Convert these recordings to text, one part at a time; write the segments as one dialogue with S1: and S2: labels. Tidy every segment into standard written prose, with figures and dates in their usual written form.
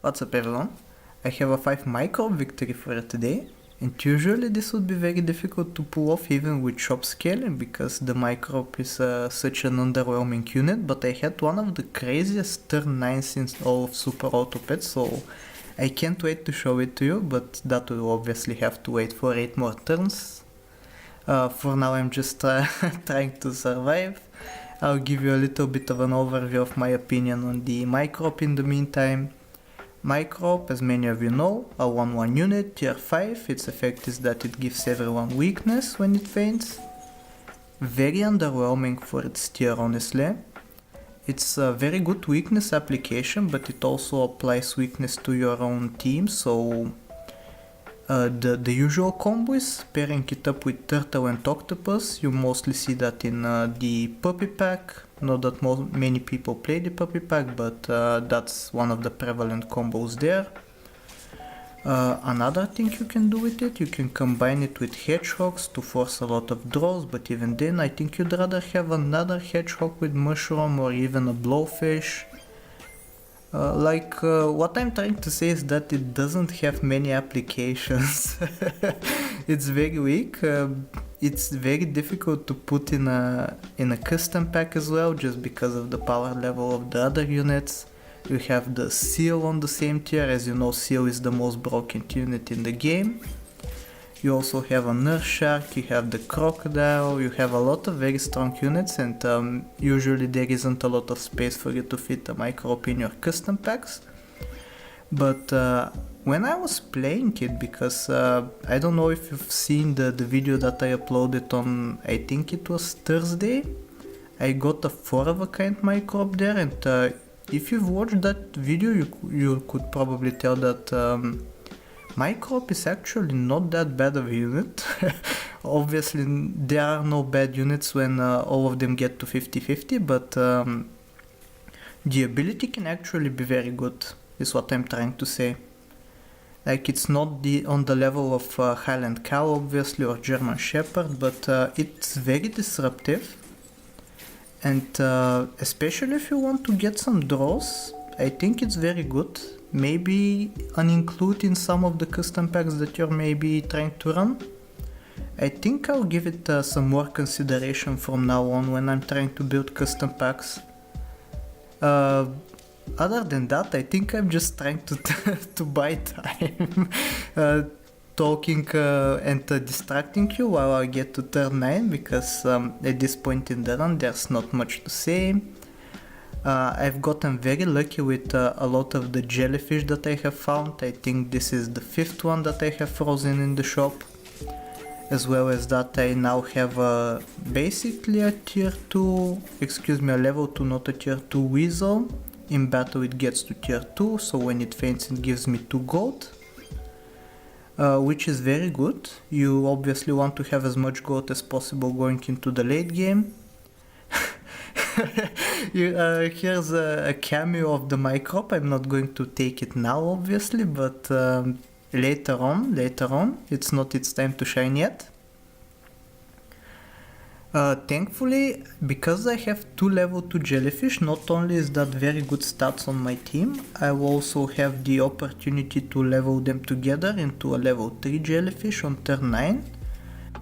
S1: What's up everyone? I have a 5 Microbe victory for today, and usually this would be very difficult to pull off even with shop scaling because the Microbe is such an underwhelming unit, but I had one of the craziest turn 9s in all of Super Autopet, so I can't wait to show it to you, but that will obviously have to wait for 8 more turns. For now I'm just trying to survive. I'll give you a little bit of an overview of my opinion on the Microbe in the meantime. Microbe, as many of you know, a 1-1 unit, tier 5, its effect is that it gives everyone weakness when it faints. Very underwhelming for its tier, honestly. It's a very good weakness application, but it also applies weakness to your own team, so the usual combo is pairing it up with Turtle and Octopus. You mostly see that in the Puppy Pack. Not that many people play the Puppy Pack, but that's one of the prevalent combos there. Another thing you can do with it, you can combine it with Hedgehogs to force a lot of draws, but even then I think you'd rather have another Hedgehog with Mushroom or even a Blowfish. What I'm trying to say is that it doesn't have many applications. It's very weak. It's very difficult to put in a custom pack as well, just because of the power level of the other units. You have the Seal on the same tier. As you know, Seal is the most broken unit in the game. You also have a Nurse Shark, you have the Crocodile, you have a lot of very strong units, and usually there isn't a lot of space for you to fit a Microbe in your custom packs. But when I was playing it, because I don't know if you've seen the video that I uploaded on, I think it was Thursday, I got a 4 of a kind Microbe there, and if you've watched that video you could probably tell that Microbe is actually not that bad of a unit. Obviously there are no bad units when all of them get to 50-50, but the ability can actually be very good, is what I'm trying to say. Like, it's not on the level of Highland Cow obviously or German Shepherd, but it's very disruptive, and especially if you want to get some draws, I think it's very good. Maybe an include in some of the custom packs that you're maybe trying to run. I think I'll give it some more consideration from now on when I'm trying to build custom packs. Other than that, I think I'm just trying to buy time, talking and distracting you while I get to turn 9, because at this point in the run there's not much to say. I've gotten very lucky with a lot of the jellyfish that I have found. I think this is the 5th one that I have frozen in the shop. As well as that, I now have basically a tier 2, a level 2, not a tier 2 Weasel. In battle it gets to tier 2, so when it faints it gives me 2 gold. Which is very good. You obviously want to have as much gold as possible going into the late game. Here's a cameo of the Microbe. I'm not going to take it now obviously, but later on, it's not its time to shine yet. Thankfully, because I have 2 level 2 jellyfish, not only is that very good stats on my team, I will also have the opportunity to level them together into a level 3 jellyfish on turn 9.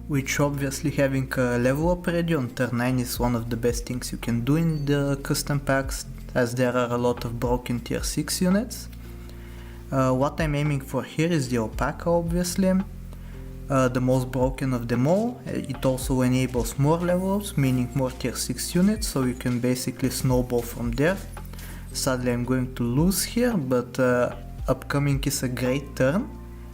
S1: Which obviously having a level up already on turn 9 is one of the best things you can do in the custom packs, as there are a lot of broken tier 6 units. What I'm aiming for here is the Alpaca obviously, the most broken of them all. It also enables more levels, meaning more tier 6 units, so you can basically snowball from there. Sadly I'm going to lose here, but upcoming is a great turn.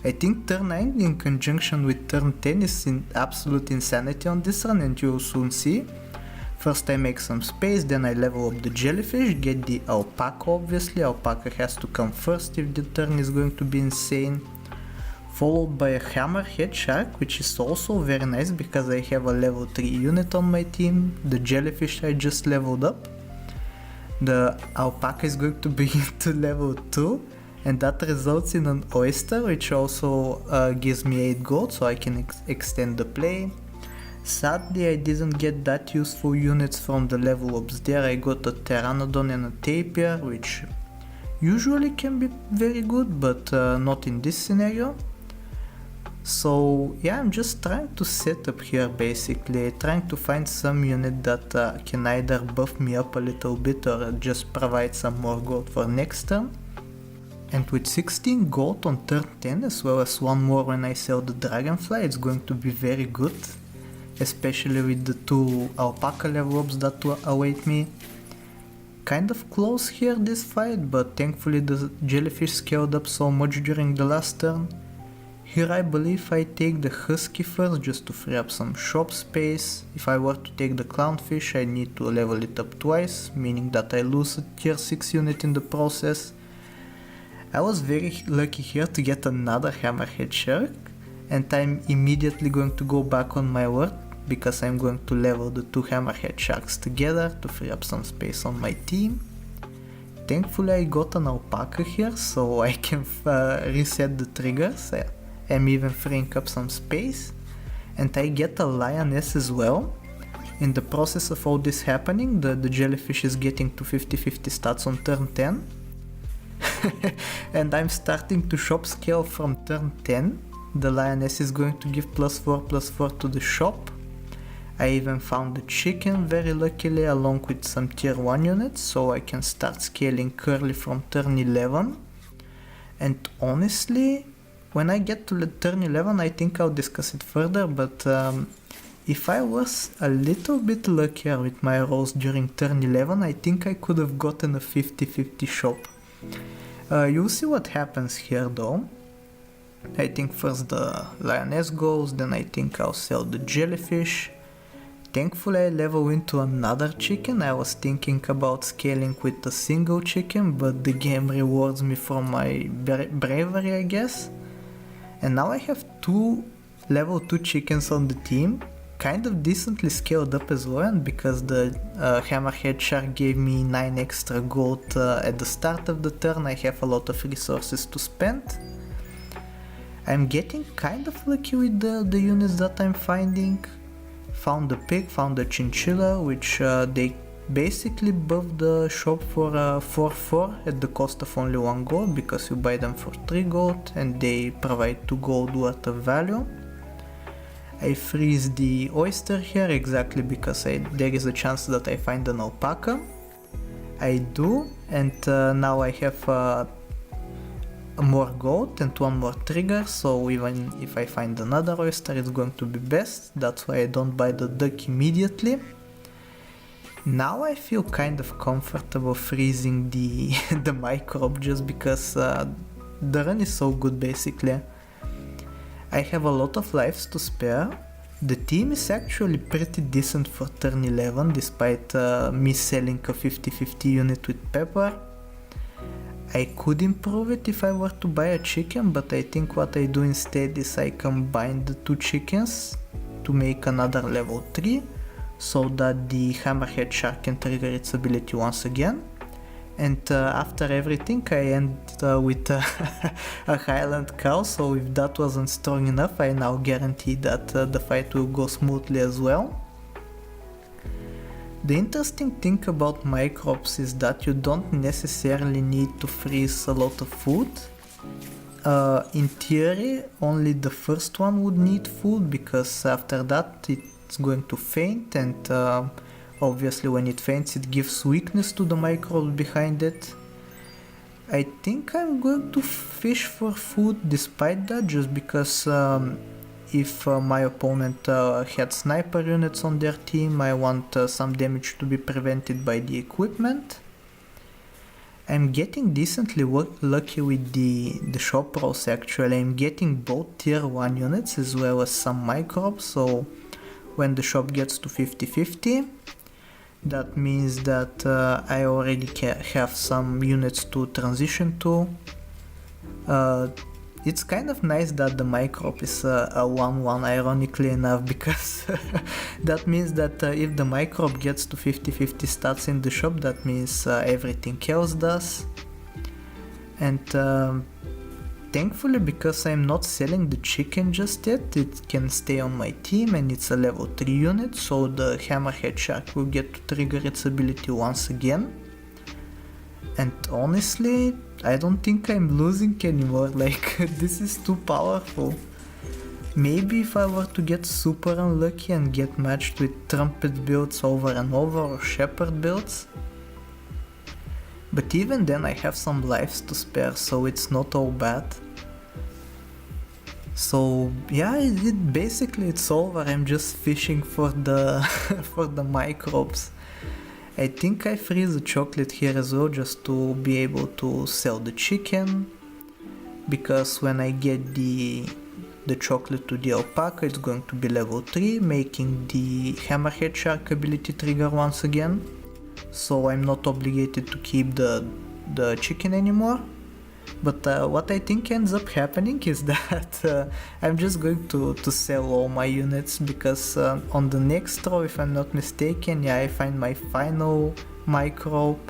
S1: I think turn 9 in conjunction with turn 10 is absolute insanity on this run, and you'll soon see. First I make some space, then I level up the jellyfish, get the Alpaca obviously. Alpaca has to come first if the turn is going to be insane. Followed by a Hammerhead Shark, which is also very nice because I have a level 3 unit on my team. The jellyfish I just leveled up. The Alpaca is going to be into level 2. And that results in an oyster, which also gives me 8 gold, so I can extend the play. Sadly, I didn't get that useful units from the level ups there. I got a Pteranodon and a Tapir, which usually can be very good, but not in this scenario. So yeah, I'm just trying to set up here, basically trying to find some unit that can either buff me up a little bit or just provide some more gold for next turn. And with 16 gold on turn 10 as well as one more when I sell the dragonfly, it's going to be very good, especially with the 2 alpaca level ups that await me. Kind of close here this fight, but thankfully the jellyfish scaled up so much during the last turn. Here I believe I take the husky first just to free up some shop space. If I were to take the clownfish, I need to level it up twice, meaning that I lose a tier 6 unit in the process. I was very lucky here to get another hammerhead shark, and I'm immediately going to go back on my word because I'm going to level the 2 hammerhead sharks together to free up some space on my team. Thankfully I got an alpaca here so I can reset the triggers. I'm even freeing up some space, and I get a lioness as well. In the process of all this happening, the jellyfish is getting to 50-50 stats on turn 10. And I'm starting to shop scale from turn 10. The lioness is going to give +4/+4 to the shop. I even found the chicken very luckily along with some tier 1 units, so I can start scaling Curly from turn 11. And honestly, when I get to turn 11 I think I'll discuss it further, but if I was a little bit luckier with my rolls during turn 11, I think I could have gotten a 50-50 shop. You'll see what happens here though. I think first the lioness goes, then I think I'll sell the jellyfish. Thankfully I level into another chicken. I was thinking about scaling with a single chicken, but the game rewards me for my bravery, I guess. And now I have 2 level 2 chickens on the team, kind of decently scaled up as well, and because the hammerhead shark gave me 9 extra gold at the start of the turn, I have a lot of resources to spend. I'm getting kind of lucky with the units that I'm finding. Found a pig, found a chinchilla, which they basically buffed the shop for 4/4 at the cost of only 1 gold, because you buy them for 3 gold and they provide 2 gold worth of value. I freeze the oyster here exactly because there is a chance that I find an alpaca. I do, and now I have more gold and 1 more trigger, so even if I find another oyster it's going to be best. That's why I don't buy the duck immediately. Now I feel kind of comfortable freezing the the microbe just because the run is so good basically. I have a lot of lives to spare. The team is actually pretty decent for turn 11 despite me selling a 50-50 unit with Pepper. I could improve it if I were to buy a chicken, but I think what I do instead is I combine the 2 chickens to make another level 3 so that the hammerhead shark can trigger its ability once again. And after everything I end with a Highland cow, so if that wasn't strong enough, I now guarantee that the fight will go smoothly as well. The interesting thing about microbes is that you don't necessarily need to freeze a lot of food. In theory, only the first one would need food, because after that it's going to faint, and obviously when it faints it gives weakness to the microbes behind it. I think I'm going to fish for food despite that, just because if my opponent had sniper units on their team, I want some damage to be prevented by the equipment. I'm getting decently lucky with the shop rolls actually. I'm getting both tier 1 units as well as some microbes, so when the shop gets to 50-50, that means that I already have some units to transition to. It's kind of nice that the microbe is a 1-1, ironically enough, because that means that if the microbe gets to 50-50 stats in the shop, that means everything else does. And thankfully, because I'm not selling the chicken just yet, it can stay on my team, and it's a level 3 unit, so the hammerhead shark will get to trigger its ability once again. And honestly, I don't think I'm losing anymore, like this is too powerful. Maybe if I were to get super unlucky and get matched with trumpet builds over and over or shepherd builds. But even then I have some lives to spare, so it's not all bad. So yeah, basically it's over. I'm just fishing for the for the microbes. I think I freeze the chocolate here as well just to be able to sell the chicken, because when I get the chocolate to the alpaca, it's going to be level 3, making the hammerhead shark ability trigger once again. So I'm not obligated to keep the chicken anymore. But what I think ends up happening is that I'm just going to sell all my units, because on the next row, if I'm not mistaken, yeah, I find my final microbe.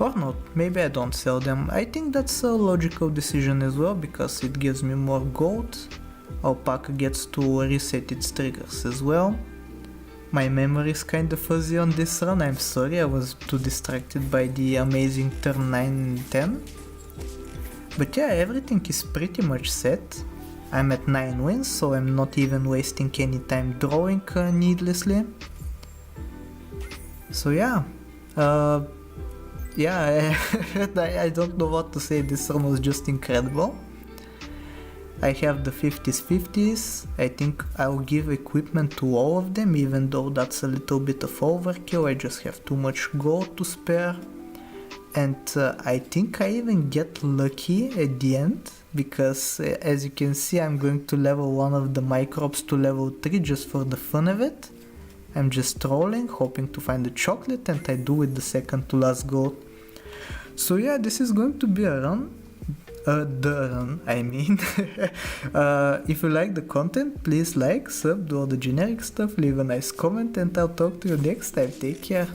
S1: Or not, maybe I don't sell them. I think that's a logical decision as well, because it gives me more gold. Alpaca gets to reset its triggers as well. My memory is kinda fuzzy on this run, I'm sorry, I was too distracted by the amazing turn 9 and 10. But yeah, everything is pretty much set. I'm at 9 wins, so I'm not even wasting any time drawing needlessly. So yeah, I don't know what to say, this run was just incredible. I have the 50s. I think I'll give equipment to all of them, even though that's a little bit of overkill. I just have too much gold to spare. And I think I even get lucky at the end, because as you can see, I'm going to level one of the microbes to level 3 just for the fun of it. I'm just trolling, hoping to find the chocolate, and I do with the second to last gold. So yeah, this is going to be a run. I mean. If you like the content, please like, sub, do all the generic stuff, leave a nice comment, and I'll talk to you next time. Take care.